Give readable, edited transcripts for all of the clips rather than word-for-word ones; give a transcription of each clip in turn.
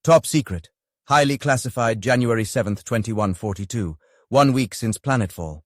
Top secret. Highly classified January 7th, 2142. 1 week since planetfall.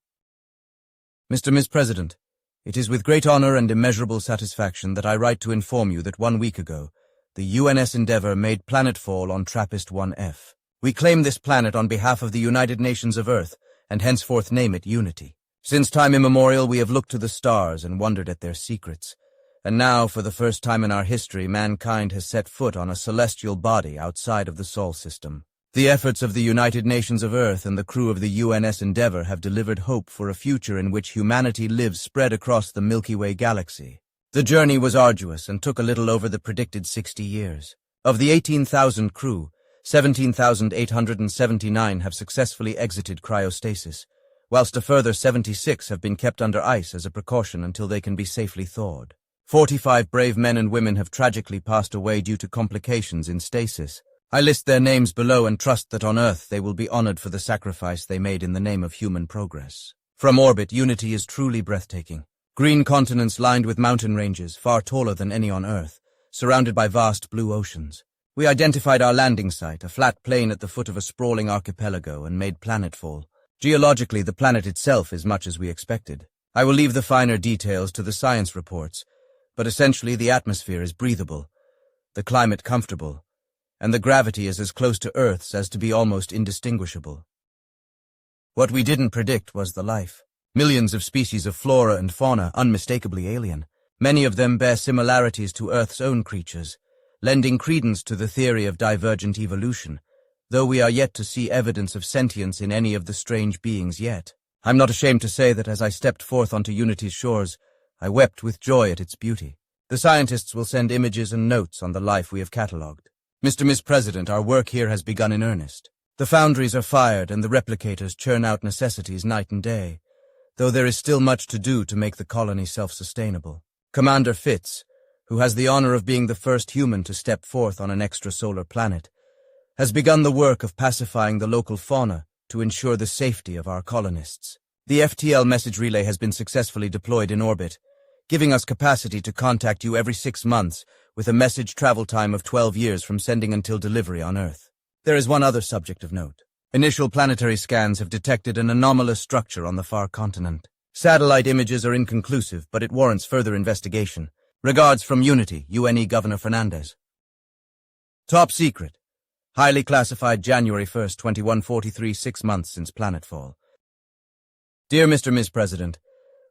Ms. President, it is with great honor and immeasurable satisfaction that I write to inform you that 1 week ago, the UNS Endeavour made planetfall on TRAPPIST-1F. We claim this planet on behalf of the United Nations of Earth, and henceforth name it Unity. Since time immemorial, we have looked to the stars and wondered at their secrets. And now, for the first time in our history, mankind has set foot on a celestial body outside of the Sol system. The efforts of the United Nations of Earth and the crew of the UNS Endeavour have delivered hope for a future in which humanity lives spread across the Milky Way galaxy. The journey was arduous and took a little over the predicted 60 years. Of the 18,000 crew, 17,879 have successfully exited cryostasis, whilst a further 76 have been kept under ice as a precaution until they can be safely thawed. 45 brave men and women have tragically passed away due to complications in stasis. I list their names below and trust that on Earth they will be honored for the sacrifice they made in the name of human progress. From orbit, Unity is truly breathtaking. Green continents lined with mountain ranges, far taller than any on Earth, surrounded by vast blue oceans. We identified our landing site, a flat plain at the foot of a sprawling archipelago, and made planetfall. Geologically, the planet itself is much as we expected. I will leave the finer details to the science reports, but essentially the atmosphere is breathable, the climate comfortable, and the gravity is as close to Earth's as to be almost indistinguishable. What we didn't predict was the life. Millions of species of flora and fauna, unmistakably alien. Many of them bear similarities to Earth's own creatures, lending credence to the theory of divergent evolution, though we are yet to see evidence of sentience in any of the strange beings yet. I'm not ashamed to say that as I stepped forth onto Unity's shores, I wept with joy at its beauty. The scientists will send images and notes on the life we have catalogued. Ms. President, our work here has begun in earnest. The foundries are fired and the replicators churn out necessities night and day, though there is still much to do to make the colony self-sustainable. Commander Fitz, who has the honor of being the first human to step forth on an extrasolar planet, has begun the work of pacifying the local fauna to ensure the safety of our colonists. The FTL message relay has been successfully deployed in orbit, giving us capacity to contact you every 6 months with a message travel time of 12 years from sending until delivery on Earth. There is one other subject of note. Initial planetary scans have detected an anomalous structure on the far continent. Satellite images are inconclusive, but it warrants further investigation. Regards from Unity, UNE Governor Fernandez. Top secret. Highly classified January 1st, 2143, 6 months since planetfall. Dear Ms. President,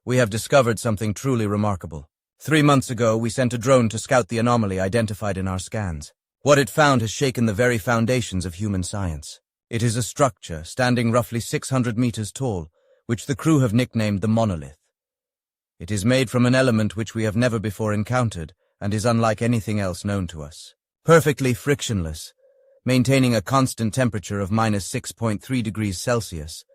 we have discovered something truly remarkable. 3 months ago, we sent a drone to scout the anomaly identified in our scans. What it found has shaken the very foundations of human science. It is a structure standing roughly 600 meters tall, which the crew have nicknamed the monolith. It is made from an element which we have never before encountered and is unlike anything else known to us. Perfectly frictionless, maintaining a constant temperature of -6.3 degrees Celsius,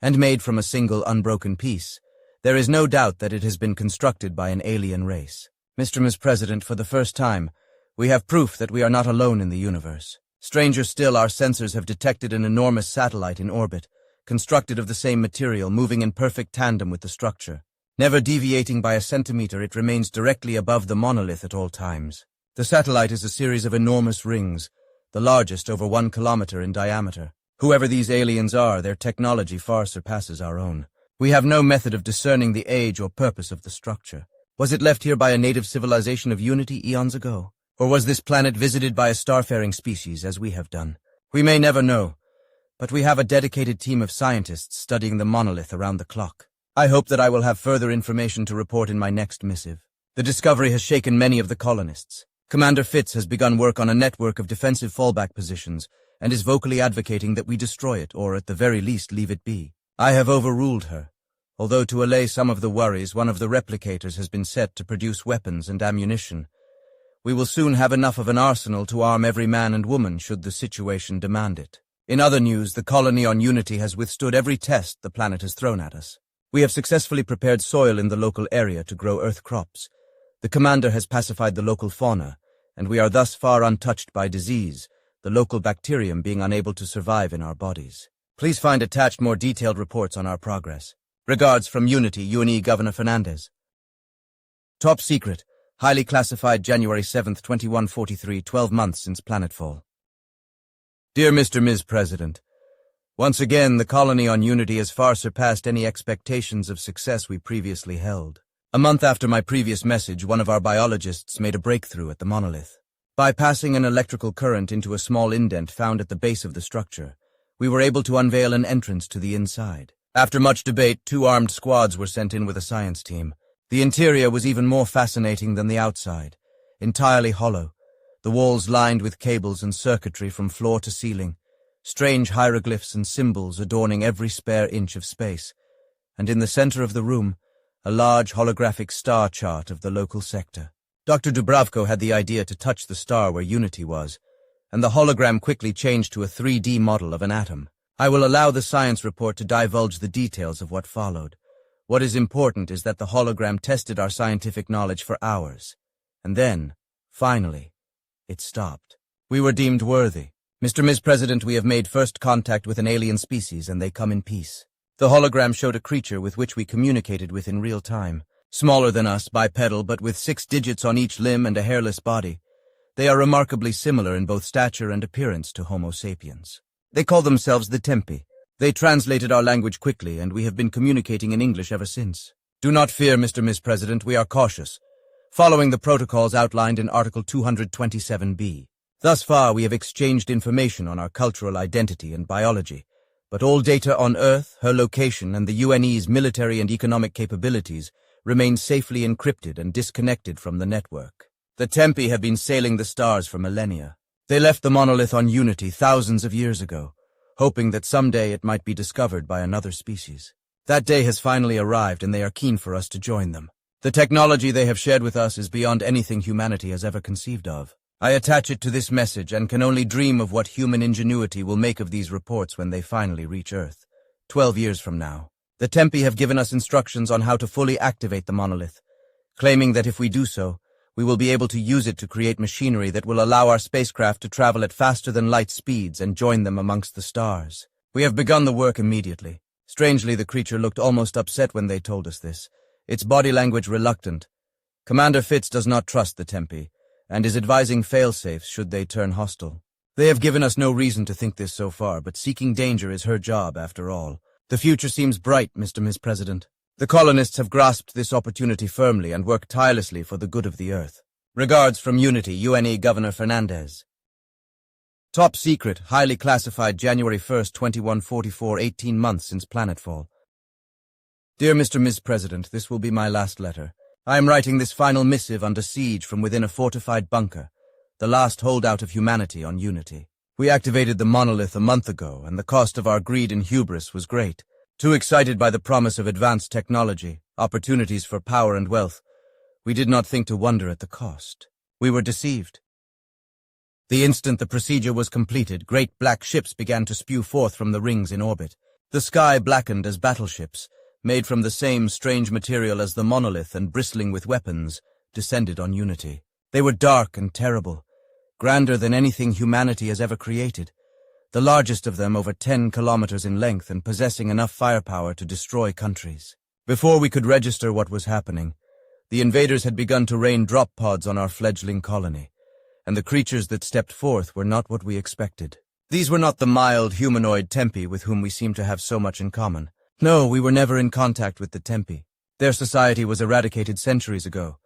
and made from a single unbroken piece, there is no doubt that it has been constructed by an alien race. Ms. President, for the first time, we have proof that we are not alone in the universe. Stranger still, our sensors have detected an enormous satellite in orbit, constructed of the same material, moving in perfect tandem with the structure. Never deviating by a centimeter, it remains directly above the monolith at all times. The satellite is a series of enormous rings, the largest over 1 kilometer in diameter. Whoever these aliens are, their technology far surpasses our own. We have no method of discerning the age or purpose of the structure. Was it left here by a native civilization of Unity eons ago? Or was this planet visited by a starfaring species, as we have done? We may never know, but we have a dedicated team of scientists studying the monolith around the clock. I hope that I will have further information to report in my next missive. The discovery has shaken many of the colonists. Commander Fitz has begun work on a network of defensive fallback positions and is vocally advocating that we destroy it, or at the very least leave it be. I have overruled her, although to allay some of the worries, one of the replicators has been set to produce weapons and ammunition. We will soon have enough of an arsenal to arm every man and woman should the situation demand it. In other news, the colony on Unity has withstood every test the planet has thrown at us. We have successfully prepared soil in the local area to grow earth crops. The commander has pacified the local fauna, and we are thus far untouched by disease, the local bacterium being unable to survive in our bodies. Please find attached more detailed reports on our progress. Regards from Unity, UNE Governor Fernandez. Top secret. Highly classified January 7th, 2143, 12 months since planetfall. Dear Mr. Ms. President, once again, the colony on Unity has far surpassed any expectations of success we previously held. A month after my previous message, one of our biologists made a breakthrough at the monolith. By passing an electrical current into a small indent found at the base of the structure, we were able to unveil an entrance to the inside. After much debate, 2 armed squads were sent in with a science team. The interior was even more fascinating than the outside, entirely hollow, the walls lined with cables and circuitry from floor to ceiling, strange hieroglyphs and symbols adorning every spare inch of space, and in the center of the room, a large holographic star chart of the local sector. Dr. Dubravko had the idea to touch the star where Unity was, and the hologram quickly changed to a 3D model of an atom. I will allow the science report to divulge the details of what followed. What is important is that the hologram tested our scientific knowledge for hours, and then, finally, it stopped. We were deemed worthy. Mr. Ms. President, we have made first contact with an alien species, and they come in peace. The hologram showed a creature with which we communicated with in real time. Smaller than us, bipedal, but with 6 digits on each limb and a hairless body. They are remarkably similar in both stature and appearance to Homo sapiens. They call themselves the Tempi. They translated our language quickly, and we have been communicating in English ever since. Do not fear, Mr. Ms. President, we are cautious, following the protocols outlined in Article 227b. Thus far, we have exchanged information on our cultural identity and biology, but all data on Earth, her location, and the UNE's military and economic capabilities remain safely encrypted and disconnected from the network. The Tempi have been sailing the stars for millennia. They left the monolith on Unity thousands of years ago, hoping that someday it might be discovered by another species. That day has finally arrived, and they are keen for us to join them. The technology they have shared with us is beyond anything humanity has ever conceived of. I attach it to this message and can only dream of what human ingenuity will make of these reports when they finally reach Earth, 12 years from now. The Tempi have given us instructions on how to fully activate the monolith, claiming that if we do so, we will be able to use it to create machinery that will allow our spacecraft to travel at faster-than-light speeds and join them amongst the stars. We have begun the work immediately. Strangely, the creature looked almost upset when they told us this, its body language reluctant. Commander Fitz does not trust the Tempi, and is advising fail-safes should they turn hostile. They have given us no reason to think this so far, but seeking danger is her job after all. The future seems bright, Mr. Ms. President. The colonists have grasped this opportunity firmly and work tirelessly for the good of the Earth. Regards from Unity, UNE Governor Fernandez. Top secret, highly classified, January 1st, 2144, 18 months since planetfall. Dear Mr. Ms. President, this will be my last letter. I am writing this final missive under siege from within a fortified bunker, the last holdout of humanity on Unity. We activated the monolith a month ago, and the cost of our greed and hubris was great. Too excited by the promise of advanced technology, opportunities for power and wealth, we did not think to wonder at the cost. We were deceived. The instant the procedure was completed, great black ships began to spew forth from the rings in orbit. The sky blackened as battleships, made from the same strange material as the monolith and bristling with weapons, descended on Unity. They were dark and terrible, grander than anything humanity has ever created, the largest of them over 10 kilometers in length and possessing enough firepower to destroy countries. Before we could register what was happening, the invaders had begun to rain drop pods on our fledgling colony, and the creatures that stepped forth were not what we expected. These were not the mild humanoid Tempi with whom we seem to have so much in common. No, we were never in contact with the Tempi. Their society was eradicated centuries ago,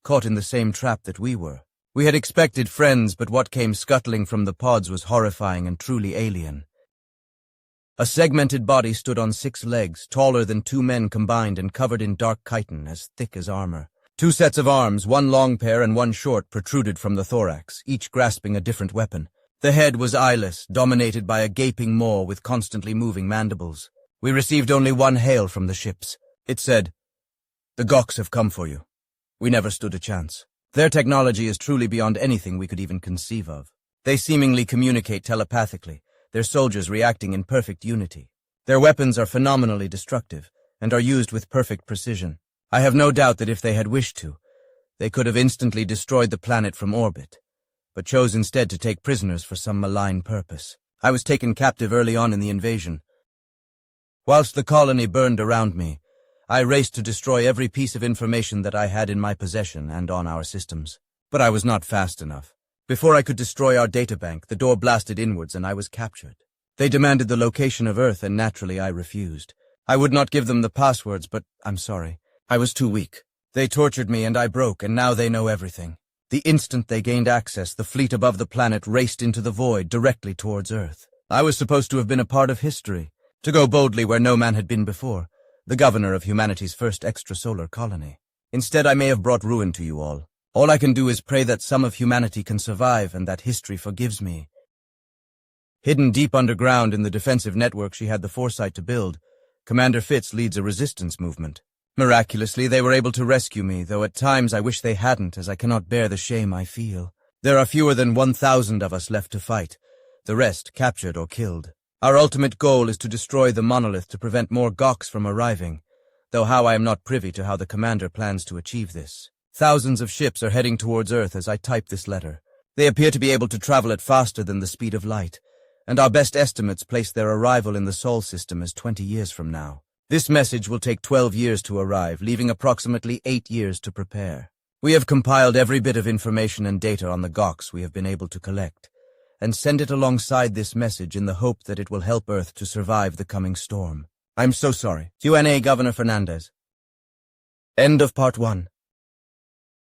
caught in the same trap that we were. We had expected friends, but what came scuttling from the pods was horrifying and truly alien. A segmented body stood on 6 legs, taller than 2 men combined and covered in dark chitin as thick as armor. 2 sets of arms, 1 long pair and 1 short, protruded from the thorax, each grasping a different weapon. The head was eyeless, dominated by a gaping maw with constantly moving mandibles. We received only 1 hail from the ships. It said, "The Goks have come for you." We never stood a chance. Their technology is truly beyond anything we could even conceive of. They seemingly communicate telepathically, their soldiers reacting in perfect unity. Their weapons are phenomenally destructive, and are used with perfect precision. I have no doubt that if they had wished to, they could have instantly destroyed the planet from orbit, but chose instead to take prisoners for some malign purpose. I was taken captive early on in the invasion. Whilst the colony burned around me, I raced to destroy every piece of information that I had in my possession and on our systems. But I was not fast enough. Before I could destroy our databank, the door blasted inwards and I was captured. They demanded the location of Earth and naturally I refused. I would not give them the passwords, but I'm sorry. I was too weak. They tortured me and I broke, and now they know everything. The instant they gained access, the fleet above the planet raced into the void, directly towards Earth. I was supposed to have been a part of history, to go boldly where no man had been before, the governor of humanity's first extrasolar colony. Instead, I may have brought ruin to you all. All I can do is pray that some of humanity can survive and that history forgives me. Hidden deep underground in the defensive network she had the foresight to build, Commander Fitz leads a resistance movement. Miraculously, they were able to rescue me, though at times I wish they hadn't, as I cannot bear the shame I feel. There are fewer than 1,000 of us left to fight, the rest captured or killed. Our ultimate goal is to destroy the monolith to prevent more Goks from arriving, though how I am not privy to how the commander plans to achieve this. Thousands of ships are heading towards Earth as I type this letter. They appear to be able to travel at faster than the speed of light, and our best estimates place their arrival in the Sol system as 20 years from now. This message will take 12 years to arrive, leaving approximately 8 years to prepare. We have compiled every bit of information and data on the Goks we have been able to collect, and send it alongside this message in the hope that it will help Earth to survive the coming storm. I'm so sorry. Q&A, Governor Fernandez. End of Part 1.